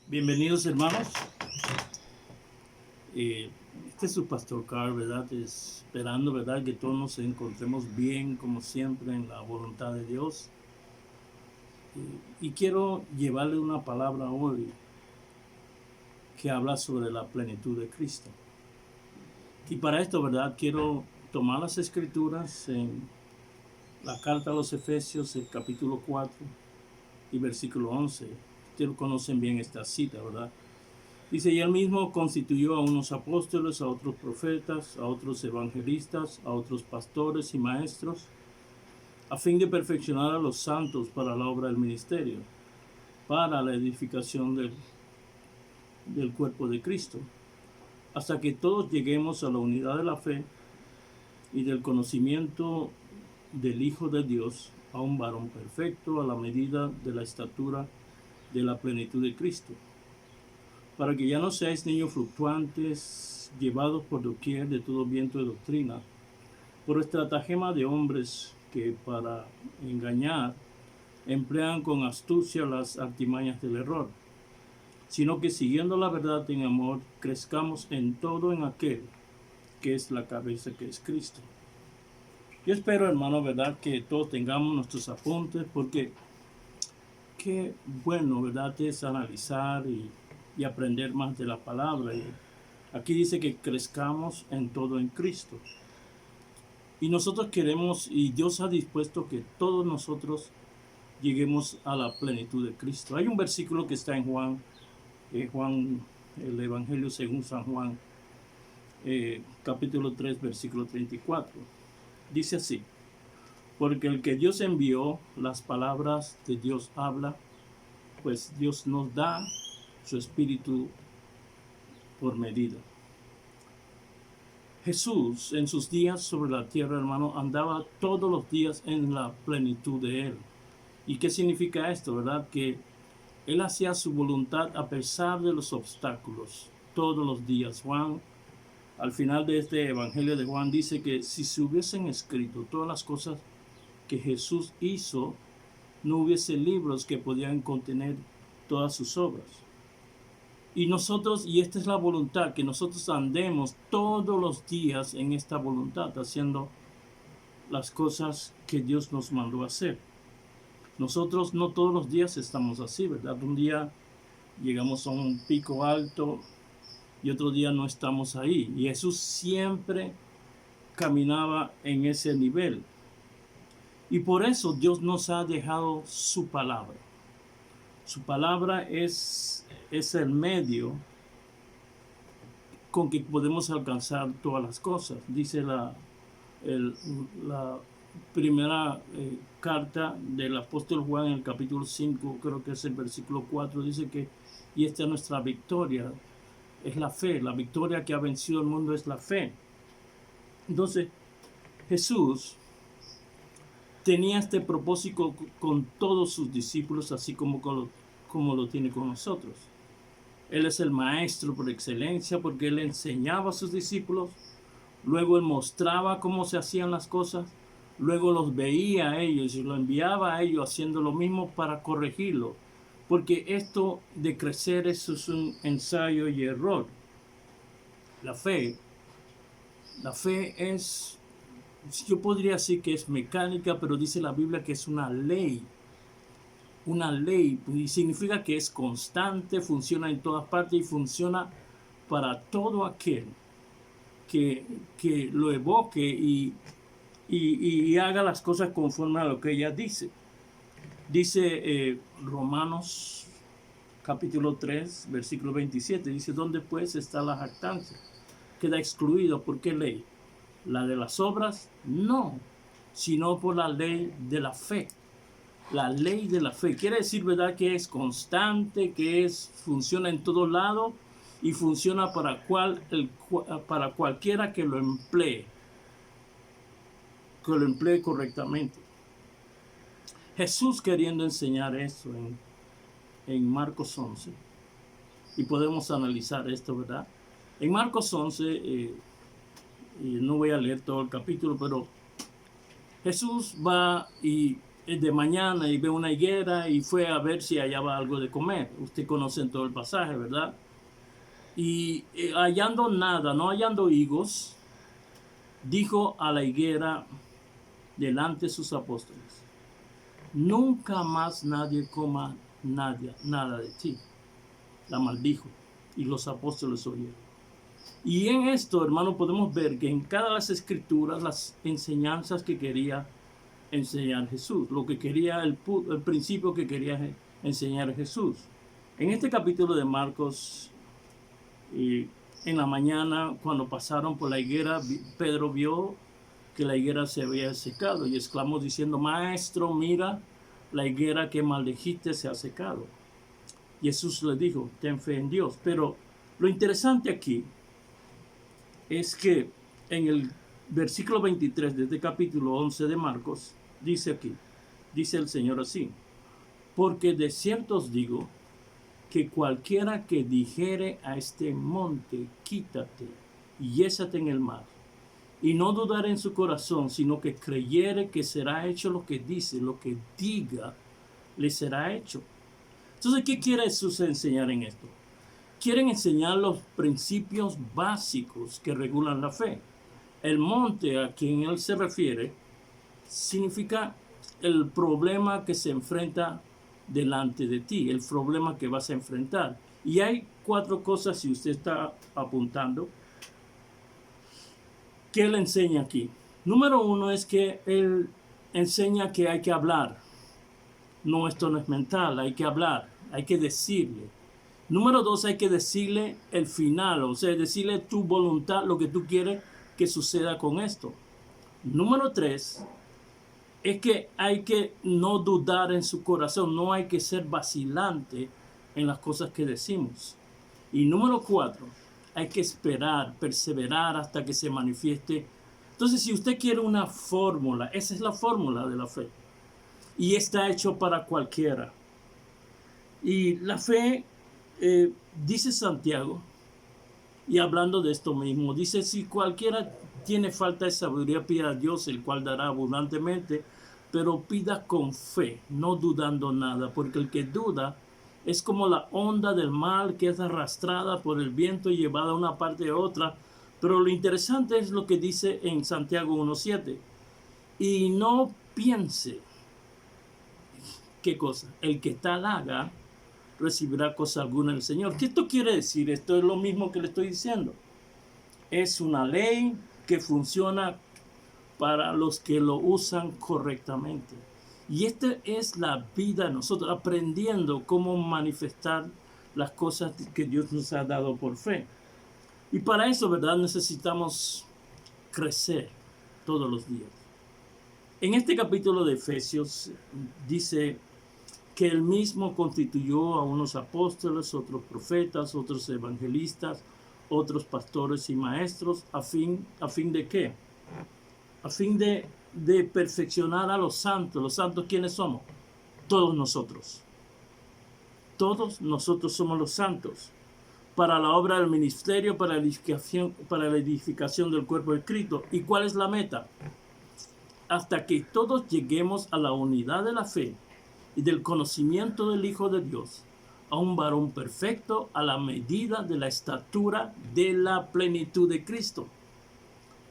Bienvenidos hermanos. Este es su pastor Carl, ¿verdad? Esperando, ¿verdad? Que todos nos encontremos bien, como siempre, en la voluntad de Dios. Y quiero llevarle una palabra hoy que habla sobre la plenitud de Cristo. Y para esto, ¿verdad? Quiero tomar las escrituras en la carta a los Efesios, el capítulo 4 y versículo 11. Ustedes conocen bien esta cita, ¿verdad? Dice, y él mismo constituyó a unos apóstoles, a otros profetas, a otros evangelistas, a otros pastores y maestros, a fin de perfeccionar a los santos para la obra del ministerio, para la edificación del cuerpo de Cristo, hasta que todos lleguemos a la unidad de la fe y del conocimiento del Hijo de Dios, a un varón perfecto, a la medida de la estatura de la plenitud de Cristo, para que ya no seáis niños fluctuantes, llevados por doquier de todo viento de doctrina, por estratagema de hombres que para engañar emplean con astucia las artimañas del error, sino que siguiendo la verdad en amor, crezcamos en todo en aquel que es la cabeza, que es Cristo. Yo espero, hermano, verdad, que todos tengamos nuestros apuntes, porque qué bueno, verdad, es analizar y aprender más de la palabra. Y aquí dice que crezcamos en todo en Cristo. Y nosotros queremos, y Dios ha dispuesto que todos nosotros lleguemos a la plenitud de Cristo. Hay un versículo que está en Juan, el Evangelio según San Juan, capítulo 3, versículo 34. Dice así, porque el que Dios envió, las palabras de Dios habla, pues Dios nos da su espíritu por medida. Jesús en sus días sobre la tierra, hermano, andaba todos los días en la plenitud de Él. ¿Y qué significa esto, verdad? Que Él hacía su voluntad a pesar de los obstáculos, todos los días. Juan, al final de este Evangelio de Juan, dice que si se hubiesen escrito todas las cosas que Jesús hizo, no hubiese libros que podían contener todas sus obras. Y nosotros, y esta es la voluntad, que nosotros andemos todos los días en esta voluntad, haciendo las cosas que Dios nos mandó a hacer. Nosotros no todos los días estamos así, ¿verdad? Un día llegamos a un pico alto y otro día no estamos ahí. Y Jesús siempre caminaba en ese nivel. Y por eso Dios nos ha dejado su palabra. Su palabra es el medio con que podemos alcanzar todas las cosas. Dice la primera carta del apóstol Juan en el capítulo 5, creo que es el versículo 4, dice que, y esta es nuestra victoria, es la fe, la victoria que ha vencido el mundo es la fe. Entonces, Jesús tenía este propósito con todos sus discípulos, así como lo tiene con nosotros. Él es el maestro por excelencia, porque Él enseñaba a sus discípulos, luego Él mostraba cómo se hacían las cosas, luego los veía a ellos y lo enviaba a ellos haciendo lo mismo para corregirlo, porque esto de crecer, eso es un ensayo y error. La fe es, yo podría decir que es mecánica, pero dice la Biblia que es una ley, y significa que es constante, funciona en todas partes y funciona para todo aquel que lo evoque y haga las cosas conforme a lo que ella dice. Dice Romanos capítulo 3, versículo 27, dice, ¿dónde pues está la jactancia? Queda excluido. ¿Por qué ley? ¿La de las obras? No, sino por la ley de la fe. La ley de la fe quiere decir, ¿verdad?, que es constante, que funciona en todo lado y funciona para cualquiera que lo emplee correctamente. Jesús queriendo enseñar esto en Marcos 11, y podemos analizar esto, ¿verdad? En Marcos 11, no voy a leer todo el capítulo, pero Jesús va y de mañana y ve una higuera y fue a ver si hallaba algo de comer. Usted conoce todo el pasaje, ¿verdad? Y hallando nada, no hallando higos, dijo a la higuera delante de sus apóstoles: nunca más nadie coma nada de ti. La maldijo y los apóstoles oyeron. Y en esto, hermano, podemos ver que en cada de las escrituras, las enseñanzas que quería enseñar Jesús, lo que quería, el principio que quería enseñar Jesús. En este capítulo de Marcos, en la mañana, cuando pasaron por la higuera, Pedro vio que la higuera se había secado y exclamó diciendo: Maestro, mira, la higuera que maldijiste se ha secado. Jesús le dijo: ten fe en Dios. Pero lo interesante aquí es que en el versículo 23 de este capítulo 11 de Marcos, dice el Señor así: porque de cierto os digo que cualquiera que dijere a este monte, quítate y échate en el mar, y no dudar en su corazón, sino que creyere que será hecho lo que dice, lo que diga, le será hecho. Entonces, ¿qué quiere Jesús enseñar en esto? Quieren enseñar los principios básicos que regulan la fe. El monte a quien él se refiere significa el problema que se enfrenta delante de ti, el problema que vas a enfrentar. Y hay 4 cosas, si usted está apuntando, que él enseña aquí. Número 1 es que él enseña que hay que hablar. No, esto no es mental, hay que hablar, hay que decirle. Número 2, hay que decirle el final, o sea, decirle tu voluntad, lo que tú quieres que suceda con esto. Número 3, es que hay que no dudar en su corazón, no hay que ser vacilante en las cosas que decimos. Y número 4, hay que esperar, perseverar hasta que se manifieste. Entonces, si usted quiere una fórmula, esa es la fórmula de la fe. Y está hecho para cualquiera. Y la fe, dice Santiago, y hablando de esto mismo, dice: si cualquiera tiene falta de sabiduría, pida a Dios, el cual dará abundantemente, pero pida con fe, no dudando nada, porque el que duda es como la onda del mar que es arrastrada por el viento y llevada a una parte a otra. Pero lo interesante es lo que dice en Santiago 1:7. Y no piense, ¿qué cosa? El que tal haga, recibirá cosa alguna del Señor. ¿Qué esto quiere decir? Esto es lo mismo que le estoy diciendo. Es una ley que funciona para los que lo usan correctamente. Y esta es la vida de nosotros, aprendiendo cómo manifestar las cosas que Dios nos ha dado por fe. Y para eso, ¿verdad?, necesitamos crecer todos los días. En este capítulo de Efesios dice que él mismo constituyó a unos apóstoles, otros profetas, otros evangelistas, otros pastores y maestros, ¿a fin de qué? A fin de perfeccionar a los santos. ¿Los santos quiénes somos? Todos nosotros. Todos nosotros somos los santos. Para la obra del ministerio, para la edificación del cuerpo de Cristo. ¿Y cuál es la meta? Hasta que todos lleguemos a la unidad de la fe y del conocimiento del Hijo de Dios, a un varón perfecto, a la medida de la estatura de la plenitud de Cristo.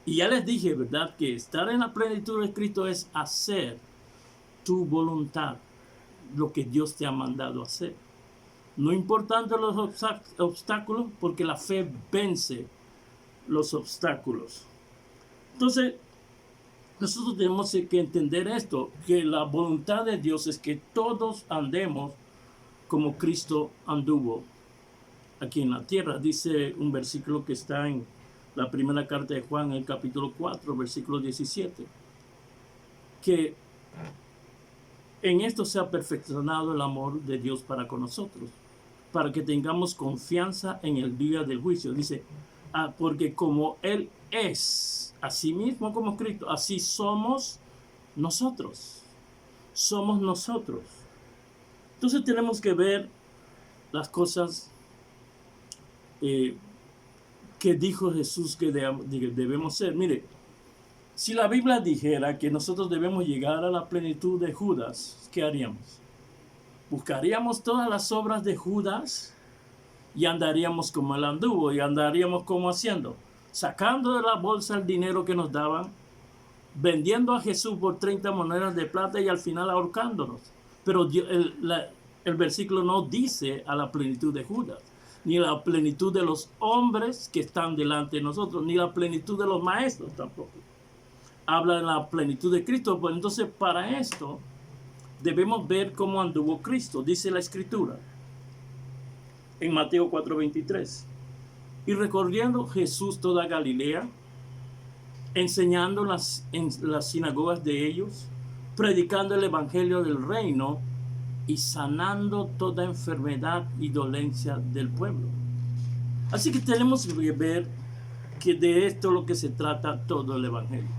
Y ya les dije, ¿verdad?, que estar en la plenitud de Cristo es hacer tu voluntad, lo que Dios te ha mandado hacer. No importando los obstáculos, porque la fe vence los obstáculos. Entonces, nosotros tenemos que entender esto, que la voluntad de Dios es que todos andemos como Cristo anduvo aquí en la tierra. Dice un versículo que está en la primera carta de Juan, en el capítulo 4, versículo 17, que en esto se ha perfeccionado el amor de Dios para con nosotros, para que tengamos confianza en el día del juicio. Dice, porque como Él es, así mismo como Cristo, así somos nosotros. Somos nosotros. Entonces tenemos que ver las cosas que dijo Jesús que debemos ser. Mire, Si la Biblia dijera que nosotros debemos llegar a la plenitud de Judas, ¿qué haríamos? Buscaríamos todas las obras de Judas y andaríamos como él anduvo, y andaríamos como haciendo, sacando de la bolsa el dinero que nos daban, vendiendo a Jesús por 30 monedas de plata y al final ahorcándonos. Pero el versículo no dice a la plenitud de Judas, ni la plenitud de los hombres que están delante de nosotros, ni la plenitud de los maestros tampoco. Habla de la plenitud de Cristo. Pues entonces, para esto debemos ver cómo anduvo Cristo. Dice la Escritura en Mateo 4:23: y recorriendo Jesús toda Galilea, enseñando en las sinagogas de ellos, predicando el evangelio del reino y sanando toda enfermedad y dolencia del pueblo. Así que tenemos que ver que de esto es lo que se trata todo el evangelio.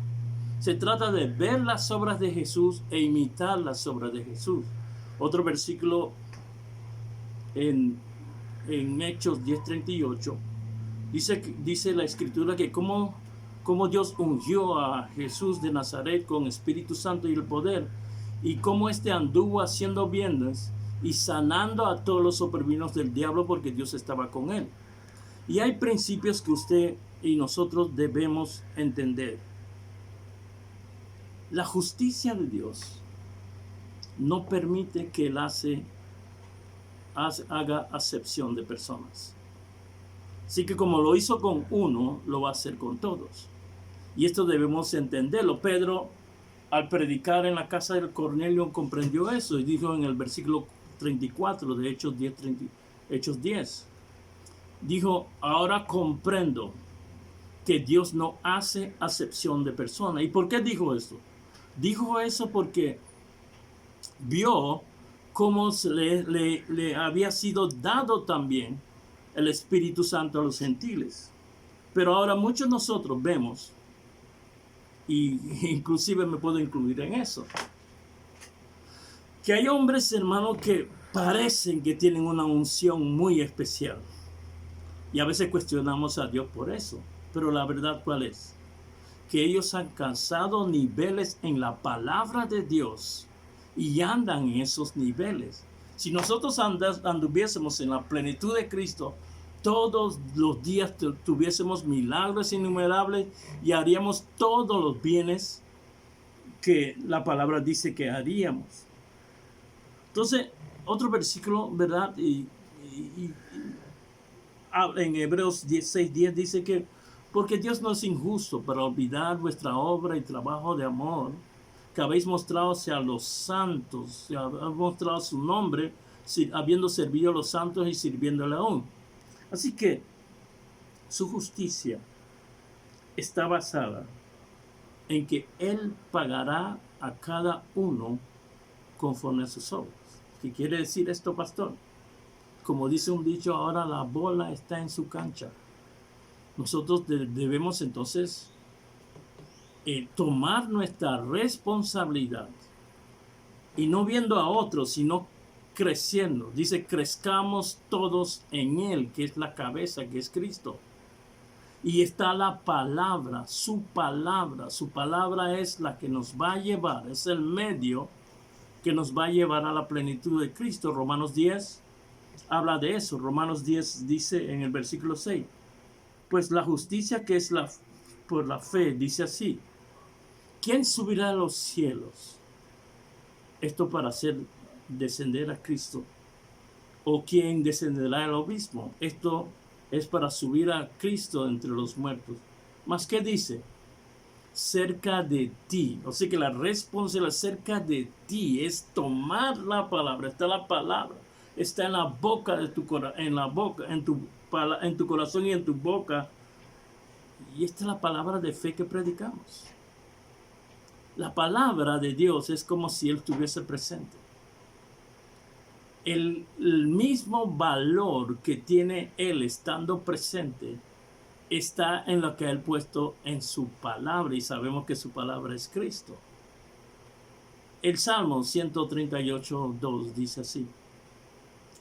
Se trata de ver las obras de Jesús e imitar las obras de Jesús. Otro versículo en Hechos 10:38 dice la Escritura que como Dios ungió a Jesús de Nazaret con Espíritu Santo y el poder, y cómo éste anduvo haciendo bienes y sanando a todos los oprimidos del diablo, porque Dios estaba con él. Y hay principios que usted y nosotros debemos entender. La justicia de Dios no permite que él haga acepción de personas. Así que como lo hizo con uno, lo va a hacer con todos. Y esto debemos entenderlo. Pedro, al predicar en la casa de Cornelio, comprendió eso y dijo en el versículo 34 de Hechos 10, dijo: ahora comprendo que Dios no hace acepción de personas. ¿Y por qué dijo esto? Dijo eso porque vio cómo le había sido dado también el Espíritu Santo a los gentiles. Pero ahora muchos de nosotros vemos, y inclusive me puedo incluir en eso, que hay hombres, hermanos, que parecen que tienen una unción muy especial. Y a veces cuestionamos a Dios por eso. Pero la verdad, ¿cuál es? Que ellos han alcanzado niveles en la palabra de Dios y andan en esos niveles. Si nosotros anduviésemos en la plenitud de Cristo, todos los días tuviésemos milagros innumerables y haríamos todos los bienes que la palabra dice que haríamos. Entonces, otro versículo, ¿verdad? En Hebreos 6:10 dice que porque Dios no es injusto para olvidar vuestra obra y trabajo de amor que habéis mostrado hacia los santos, habéis mostrado su nombre, habiendo servido a los santos y sirviéndole aún. Así que su justicia está basada en que Él pagará a cada uno conforme a sus obras. ¿Qué quiere decir esto, pastor? Como dice un dicho, ahora la bola está en su cancha. Nosotros debemos entonces tomar nuestra responsabilidad y no viendo a otros, sino creciendo. Dice, crezcamos todos en Él, que es la cabeza, que es Cristo. Y está la palabra, su palabra. Su palabra es la que nos va a llevar, es el medio que nos va a llevar a la plenitud de Cristo. Romanos 10 habla de eso. Romanos 10 dice en el versículo 6, pues la justicia que es por la fe, dice así: ¿quién subirá a los cielos? Esto para hacer descender a Cristo. ¿O quién descenderá al abismo? Esto es para subir a Cristo entre los muertos. ¿Más qué dice? Cerca de ti. O sea que la responsabilidad cerca de ti es tomar la palabra. Está la palabra, está en la boca de tu corazón, en tu corazón y en tu boca. Y esta es la palabra de fe que predicamos. La palabra de Dios es como si Él estuviese presente. El mismo valor que tiene Él estando presente está en lo que Él ha puesto en su palabra, y sabemos que su palabra es Cristo. El Salmo 138:2 dice así: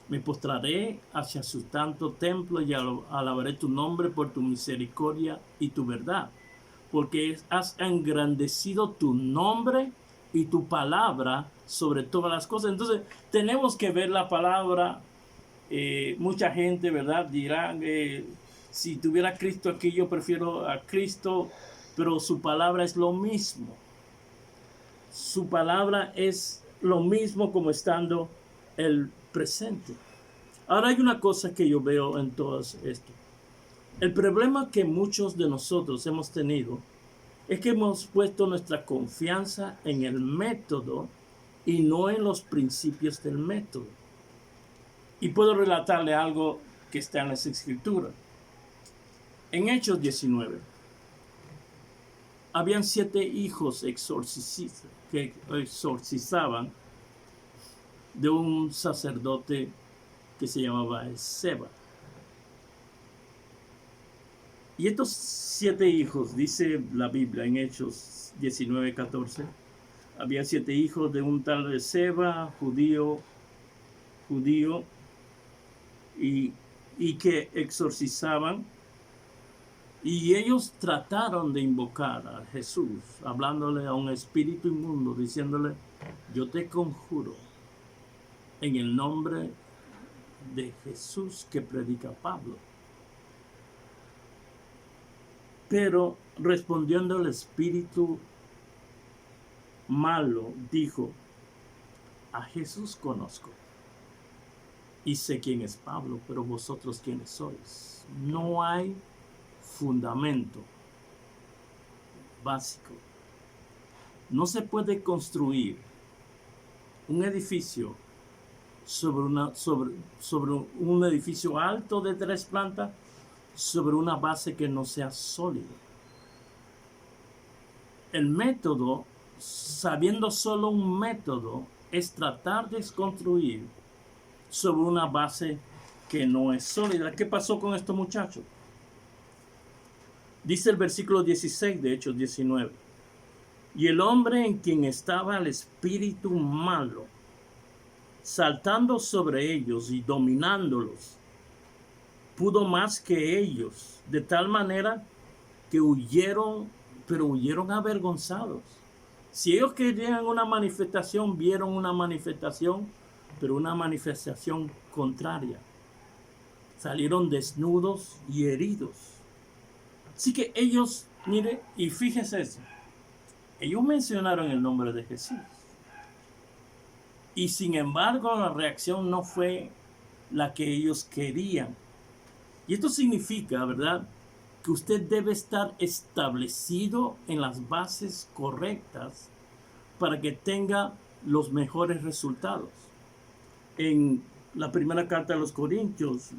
me postraré hacia su santo templo y alabaré tu nombre por tu misericordia y tu verdad, porque has engrandecido tu nombre y tu palabra sobre todas las cosas. Entonces, tenemos que ver la palabra. Mucha gente, ¿verdad?, dirá, si tuviera Cristo aquí, yo prefiero a Cristo, pero su palabra es lo mismo. Su palabra es lo mismo como estando el presente. Ahora hay una cosa que yo veo en todo esto. El problema que muchos de nosotros hemos tenido es que hemos puesto nuestra confianza en el método y no en los principios del método. Y puedo relatarle algo que está en las Escrituras. En Hechos 19, habían 7 hijos que exorcizaban de un sacerdote que se llamaba Esceva. Y estos 7 hijos, dice la Biblia en Hechos 19:14, había 7 hijos de un tal Esceva, judío, y que exorcizaban, y ellos trataron de invocar a Jesús, hablándole a un espíritu inmundo, diciéndole: yo te conjuro en el nombre de Jesús que predica Pablo. Pero respondiendo el espíritu malo, dijo: a Jesús conozco y sé quién es Pablo, pero vosotros quiénes sois. No hay fundamento básico. No se puede construir un edificio sobre un edificio alto de 3 plantas sobre una base que no sea sólida. El método, sabiendo solo un método, es tratar de construir sobre una base que no es sólida. ¿Qué pasó con estos muchachos? Dice el versículo 16 de Hechos 19. Y el hombre en quien estaba el espíritu malo, saltando sobre ellos y dominándolos, pudo más que ellos, de tal manera que huyeron, pero huyeron avergonzados. Si ellos querían una manifestación, vieron una manifestación, pero una manifestación contraria. Salieron desnudos y heridos. Así que ellos, mire, y fíjese eso, ellos mencionaron el nombre de Jesús. Y sin embargo, la reacción no fue la que ellos querían. Y esto significa, ¿verdad?, que usted debe estar establecido en las bases correctas para que tenga los mejores resultados. En la primera carta a los Corintios,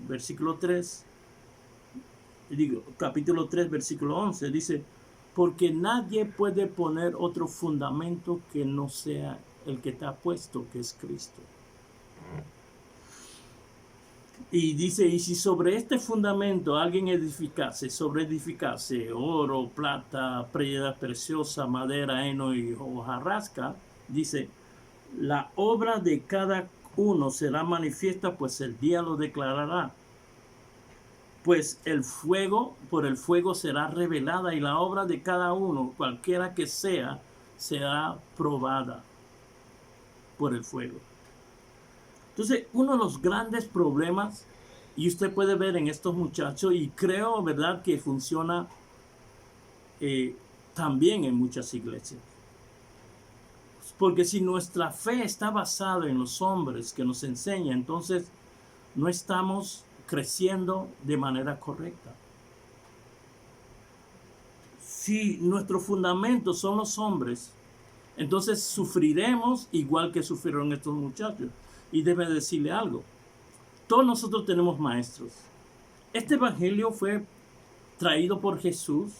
capítulo 3, versículo 11, dice: porque nadie puede poner otro fundamento que no sea el que está puesto, que es Cristo. Y dice: y si sobre este fundamento alguien edificase oro, plata, piedra preciosa, madera, heno y hojarasca, dice: la obra de cada uno será manifiesta, pues el día lo declarará. Pues por el fuego será revelada, y la obra de cada uno, cualquiera que sea, será probada por el fuego. Entonces, uno de los grandes problemas, y usted puede ver en estos muchachos, y creo, ¿verdad?, que funciona también en muchas iglesias. Porque si nuestra fe está basada en los hombres que nos enseñan, entonces no estamos creciendo de manera correcta. Si nuestro fundamento son los hombres, entonces sufriremos igual que sufrieron estos muchachos. Y debe decirle algo: todos nosotros tenemos maestros. Este evangelio fue traído por Jesús,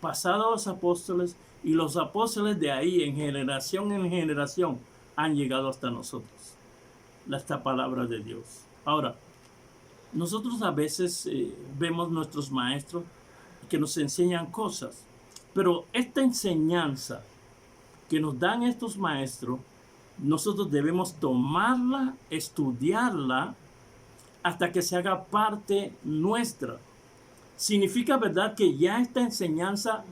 pasado a los apóstoles, y los apóstoles de ahí en generación han llegado hasta nosotros. Esta palabra de Dios. Ahora, nosotros a veces vemos nuestros maestros que nos enseñan cosas, pero esta enseñanza que nos dan estos maestros, nosotros debemos tomarla, estudiarla, hasta que se haga parte nuestra. Significa, ¿verdad?, que ya esta enseñanza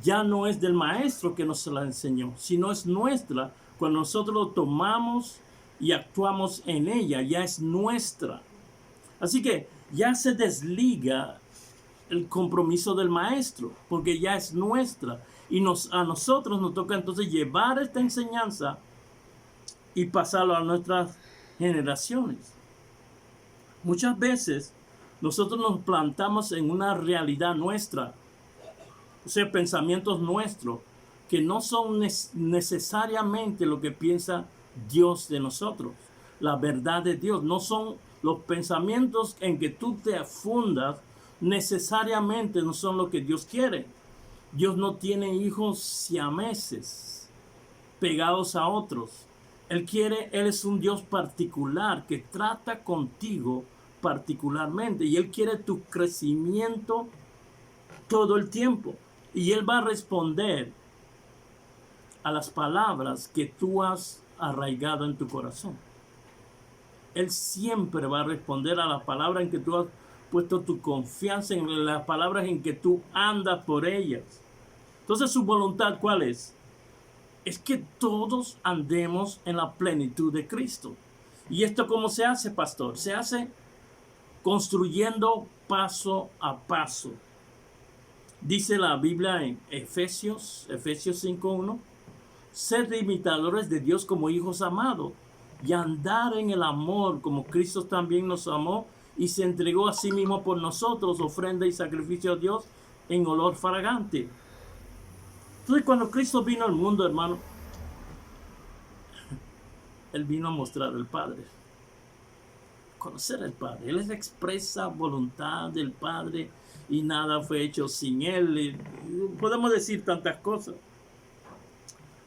ya no es del maestro que nos la enseñó, sino es nuestra. Cuando nosotros lo tomamos y actuamos en ella, ya es nuestra. Así que ya se desliga el compromiso del maestro, porque ya es nuestra. Y a nosotros nos toca entonces llevar esta enseñanza y pasarlo a nuestras generaciones. Muchas veces nosotros nos plantamos en una realidad nuestra, o sea, pensamientos nuestros, que no son necesariamente lo que piensa Dios de nosotros. La verdad de Dios no son los pensamientos en que tú te fundas, necesariamente no son lo que Dios quiere. Dios no tiene hijos siameses pegados a otros. Él es un Dios particular que trata contigo particularmente y Él quiere tu crecimiento todo el tiempo. Y Él va a responder a las palabras que tú has arraigado en tu corazón. Él siempre va a responder a las palabras en que tú has puesto tu confianza, en las palabras en que tú andas por ellas. Entonces, su voluntad, ¿cuál es? Es que todos andemos en la plenitud de Cristo. ¿Y esto cómo se hace, pastor? Se hace construyendo paso a paso. Dice la Biblia en Efesios 5:1, sed imitadores de Dios como hijos amados y andar en el amor como Cristo también nos amó y se entregó a sí mismo por nosotros, ofrenda y sacrificio a Dios en olor fragante. Entonces, cuando Cristo vino al mundo, hermano, Él vino a mostrar al Padre, conocer al Padre. Él es la expresa voluntad del Padre y nada fue hecho sin Él. Y podemos decir tantas cosas.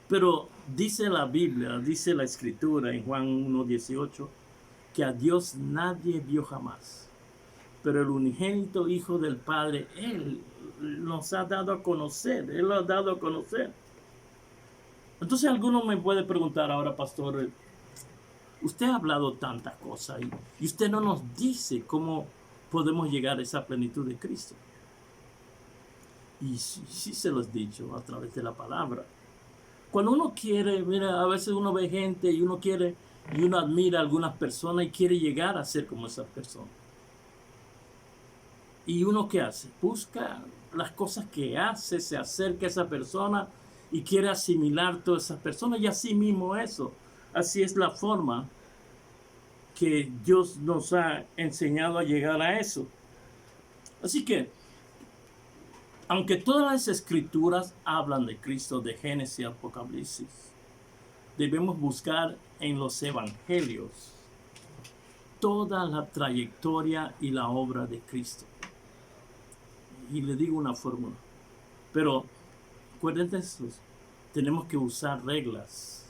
Pero dice la Biblia, dice la Escritura en Juan 1:18, que a Dios nadie vio jamás. Pero el unigénito Hijo del Padre, Él nos ha dado a conocer. Él lo ha dado a conocer. Entonces alguno me puede preguntar ahora, pastor, usted ha hablado tantas cosas y usted no nos dice cómo podemos llegar a esa plenitud de Cristo. Y sí se los he dicho a través de la palabra. Cuando uno quiere, mira, a veces uno ve gente y uno admira a algunas personas y quiere llegar a ser como esas personas. ¿Y uno qué hace? Busca las cosas que hace, se acerca a esa persona y quiere asimilar todas esas personas y así mismo eso. Así es la forma que Dios nos ha enseñado a llegar a eso. Así que, aunque todas las escrituras hablan de Cristo, de Génesis y Apocalipsis, debemos buscar en los evangelios toda la trayectoria y la obra de Cristo. Y le digo una fórmula. Pero, acuérdense, tenemos que usar reglas.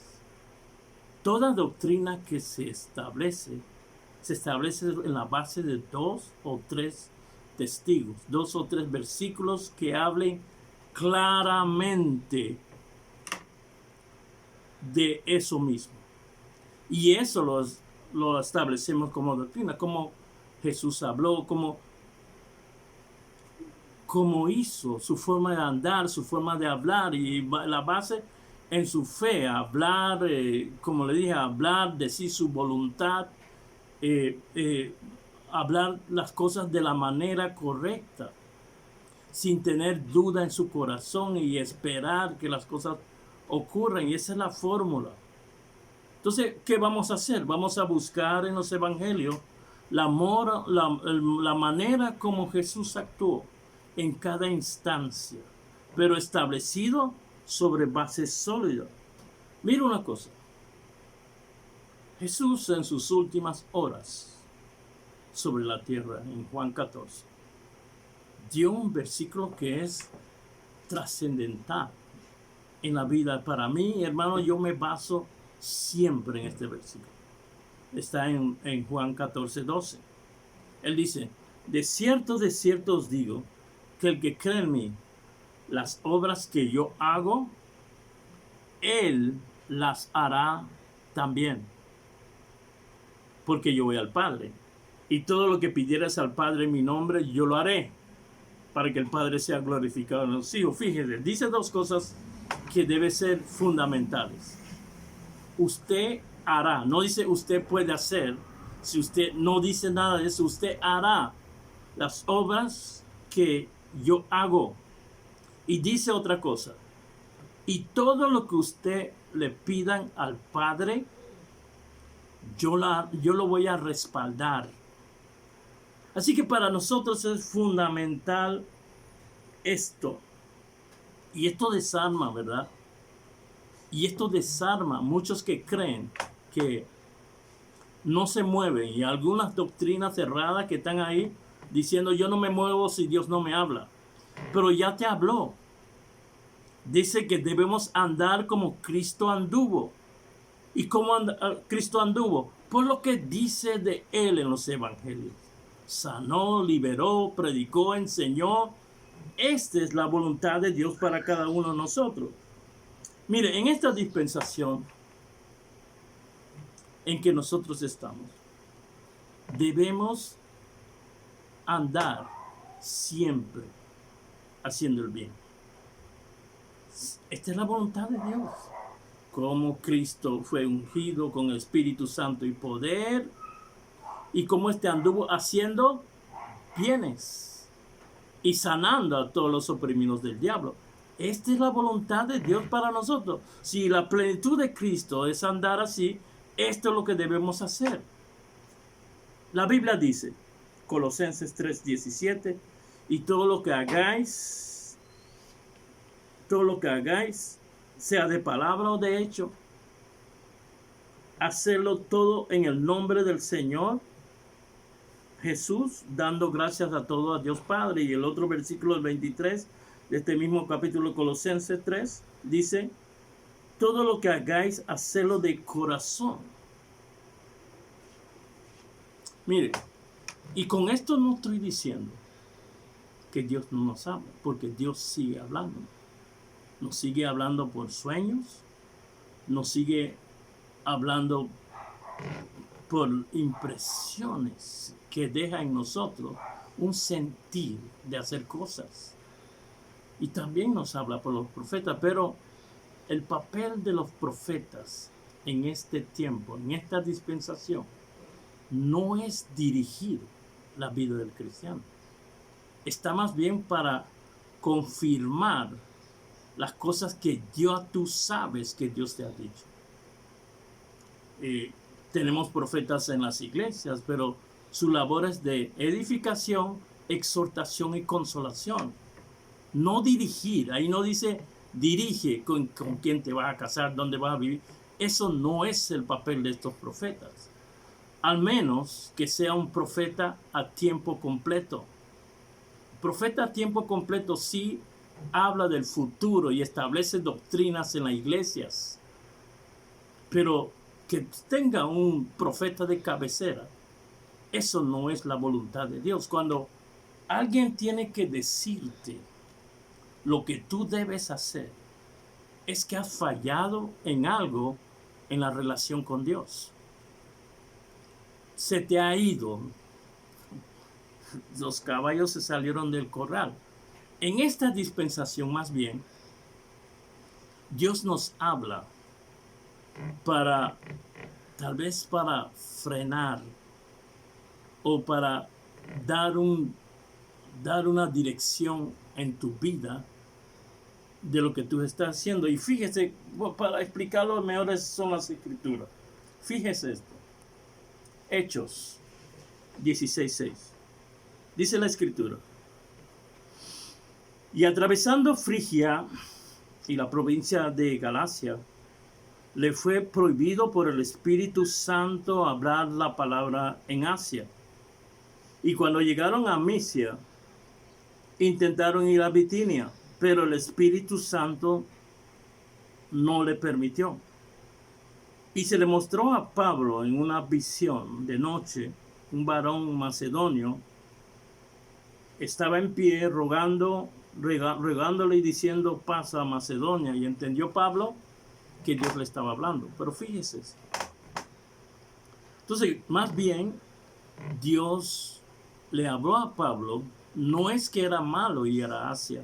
Toda doctrina que se establece en la base de 2 o 3 testigos, 2 o 3 versículos que hablen claramente de eso mismo. Y eso lo establecemos como doctrina, como Jesús habló, como hizo, su forma de andar, su forma de hablar, y la base en su fe, hablar, como le dije, hablar, decir su voluntad, hablar las cosas de la manera correcta, sin tener duda en su corazón y esperar que las cosas ocurran. Y esa es la fórmula. Entonces, ¿qué vamos a hacer? Vamos a buscar en los evangelios la manera como Jesús actuó en cada instancia, pero establecido sobre bases sólidas. Mira una cosa. Jesús en sus últimas horas sobre la tierra, en Juan 14, dio un versículo que es trascendental en la vida. Para mí, hermano, yo me baso siempre en este versículo. Está en Juan 14:12. Él dice, de cierto os digo, que el que cree en mí, las obras que yo hago, Él las hará también. Porque yo voy al Padre. Y todo lo que pidieras al Padre en mi nombre, yo lo haré, para que el Padre sea glorificado en los hijos. Fíjese, dice dos cosas que deben ser fundamentales. Usted hará, no dice usted puede hacer. Si usted no dice nada de eso, usted hará las obras que yo hago. Y dice otra cosa. Y todo lo que usted le pidan al Padre, yo lo voy a respaldar. Así que para nosotros es fundamental esto. Y esto desarma, ¿verdad? Y esto desarma a muchos que creen que no se mueven. Y algunas doctrinas cerradas que están ahí diciendo yo no me muevo si Dios no me habla. Pero ya te habló. Dice que debemos andar como Cristo anduvo. ¿Y cómo Cristo anduvo? Por lo que dice de Él en los evangelios. Sanó, liberó, predicó, enseñó. Esta es la voluntad de Dios para cada uno de nosotros. Mire, en esta dispensación en que nosotros estamos, debemos andar siempre haciendo el bien. Esta es la voluntad de Dios. Como Cristo fue ungido con el Espíritu Santo y poder, y como anduvo haciendo bienes y sanando a todos los oprimidos del diablo. Esta es la voluntad de Dios para nosotros. Si la plenitud de Cristo es andar así, esto es lo que debemos hacer. La Biblia dice, Colosenses 3:17, y todo lo que hagáis, sea de palabra o de hecho, hacerlo todo en el nombre del Señor Jesús, dando gracias a todo a Dios Padre. Y el otro versículo, el 23 de este mismo capítulo Colosenses 3, dice, todo lo que hagáis, hacedlo de corazón. Mire, y con esto no estoy diciendo que Dios no nos habla, porque Dios sigue hablando. Nos sigue hablando por sueños, nos sigue hablando por impresiones que deja en nosotros un sentir de hacer cosas. Y también nos habla por los profetas, pero el papel de los profetas en este tiempo, en esta dispensación, no es dirigir la vida del cristiano. Está más bien para confirmar las cosas que tú sabes que Dios te ha dicho. Tenemos profetas en las iglesias, pero su labor es de edificación, exhortación y consolación. No dirigir. Ahí no dice dirige con quién te vas a casar, dónde vas a vivir. Eso no es el papel de estos profetas. Al menos que sea un profeta a tiempo completo. Profeta a tiempo completo sí habla del futuro y establece doctrinas en las iglesias. Pero que tenga un profeta de cabecera, eso no es la voluntad de Dios. Cuando alguien tiene que decirte lo que tú debes hacer, es que has fallado en algo en la relación con Dios. Se te ha ido. Los caballos se salieron del corral. En esta dispensación, más bien, Dios nos habla tal vez para frenar o para dar una dirección en tu vida de lo que tú estás haciendo. Y fíjese, para explicarlo mejor son las escrituras. Fíjese esto. Hechos 16:6. Dice la escritura. Y atravesando Frigia y la provincia de Galacia, le fue prohibido por el Espíritu Santo hablar la palabra en Asia. Y cuando llegaron a Misia, intentaron ir a Bitinia, pero el Espíritu Santo no le permitió. Y se le mostró a Pablo en una visión de noche, un varón macedonio, estaba en pie rogándole y diciendo, pasa a Macedonia. Y entendió Pablo que Dios le estaba hablando. Pero fíjese. Entonces, más bien, Dios le habló a Pablo No es que era malo ir a Asia,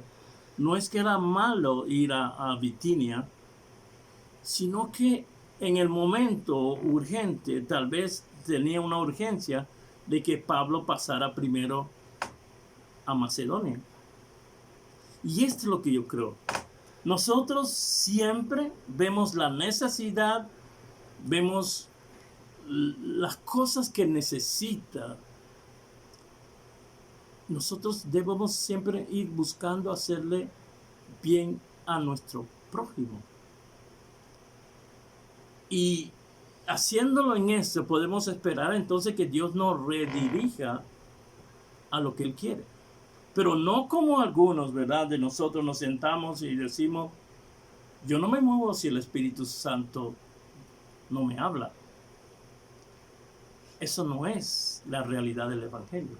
no es que era malo ir a Bitinia, sino que en el momento urgente, tal vez tenía una urgencia de que Pablo pasara primero a Macedonia. Y esto es lo que yo creo. Nosotros siempre vemos la necesidad, vemos las cosas que necesita. Nosotros debemos siempre ir buscando hacerle bien a nuestro prójimo. Y haciéndolo en eso, podemos esperar entonces que Dios nos redirija a lo que Él quiere. Pero no como algunos, ¿verdad? De nosotros nos sentamos y decimos, yo no me muevo si el Espíritu Santo no me habla. Eso no es la realidad del Evangelio.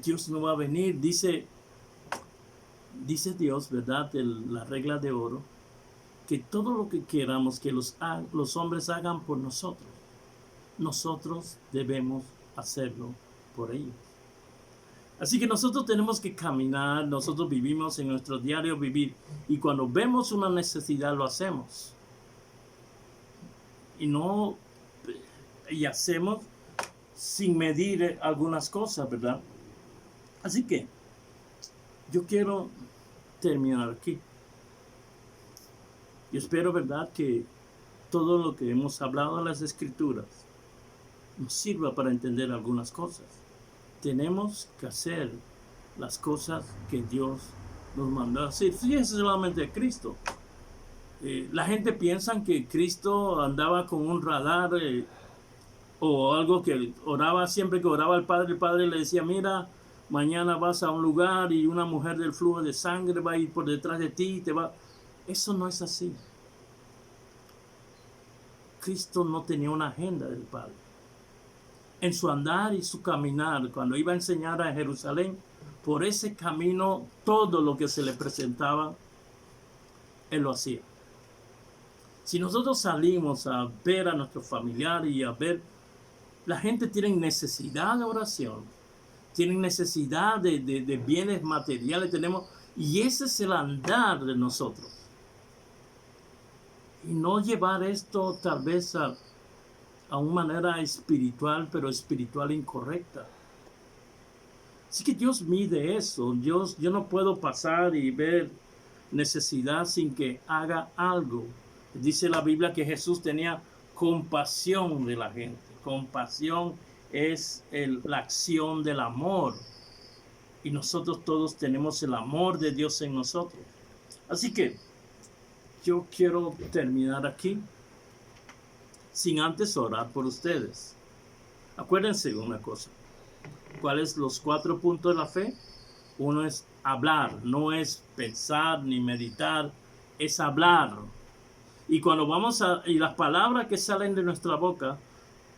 Dios no va a venir, dice Dios, ¿verdad? La regla de oro, que todo lo que queramos que los hombres hagan por nosotros, nosotros debemos hacerlo por ellos. Así que nosotros tenemos que caminar, nosotros vivimos en nuestro diario vivir, y cuando vemos una necesidad lo hacemos. Y hacemos sin medir algunas cosas, ¿verdad? Así que yo quiero terminar aquí. Yo espero, ¿verdad?, que todo lo que hemos hablado en las Escrituras nos sirva para entender algunas cosas. Tenemos que hacer las cosas que Dios nos mandó a hacer. Fíjense solamente a Cristo. La gente piensa que Cristo andaba con un radar o algo, que oraba, siempre que oraba al Padre le decía, mira, mañana vas a un lugar y una mujer del flujo de sangre va a ir por detrás de ti y te va. Eso no es así. Cristo no tenía una agenda del Padre. En su andar y su caminar, cuando iba a enseñar a Jerusalén, por ese camino, todo lo que se le presentaba, Él lo hacía. Si nosotros salimos a ver a nuestros familiares y a ver, la gente tiene necesidad de oración, tienen necesidad de bienes materiales, y ese es el andar de nosotros. Y no llevar esto tal vez a una manera espiritual, pero espiritual incorrecta. Así que Dios mide eso. Yo no puedo pasar y ver necesidad sin que haga algo. Dice la Biblia que Jesús tenía compasión de la gente. Compasión es la acción del amor. Y nosotros todos tenemos el amor de Dios en nosotros. Así que yo quiero terminar aquí sin antes orar por ustedes. Acuérdense una cosa. ¿Cuáles los 4 puntos de la fe? Uno es hablar, no es pensar ni meditar, es hablar. Y cuando y las palabras que salen de nuestra boca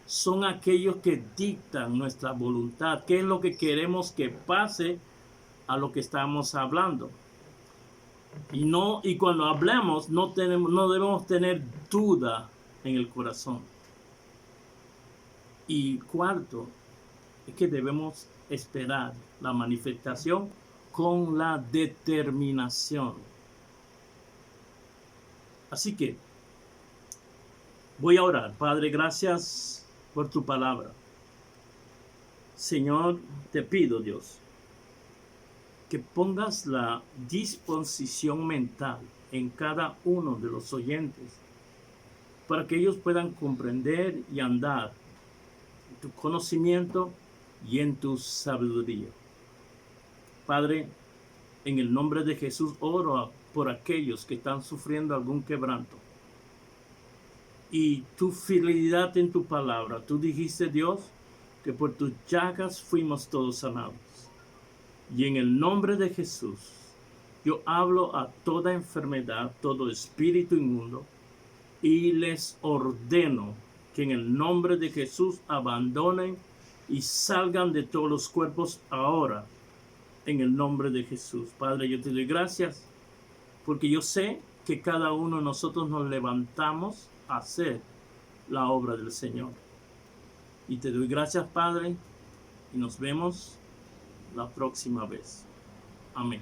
son aquellos que dictan nuestra voluntad, qué es lo que queremos que pase a lo que estamos hablando. Y cuando hablamos no debemos tener duda en el corazón. Y cuarto, es que debemos esperar la manifestación con la determinación. Así que voy a orar. Padre, gracias por tu palabra. Señor, te pido, Dios, que pongas la disposición mental en cada uno de los oyentes para que ellos puedan comprender y andar en tu conocimiento y en tu sabiduría. Padre, en el nombre de Jesús oro por aquellos que están sufriendo algún quebranto. Y tu fidelidad en tu palabra. Tú dijiste, Dios, que por tus llagas fuimos todos sanados. Y en el nombre de Jesús, yo hablo a toda enfermedad, todo espíritu inmundo, y les ordeno que en el nombre de Jesús abandonen y salgan de todos los cuerpos ahora, en el nombre de Jesús. Padre, yo te doy gracias, porque yo sé que cada uno de nosotros nos levantamos a hacer la obra del Señor. Y te doy gracias, Padre, y nos vemos la próxima vez. Amén.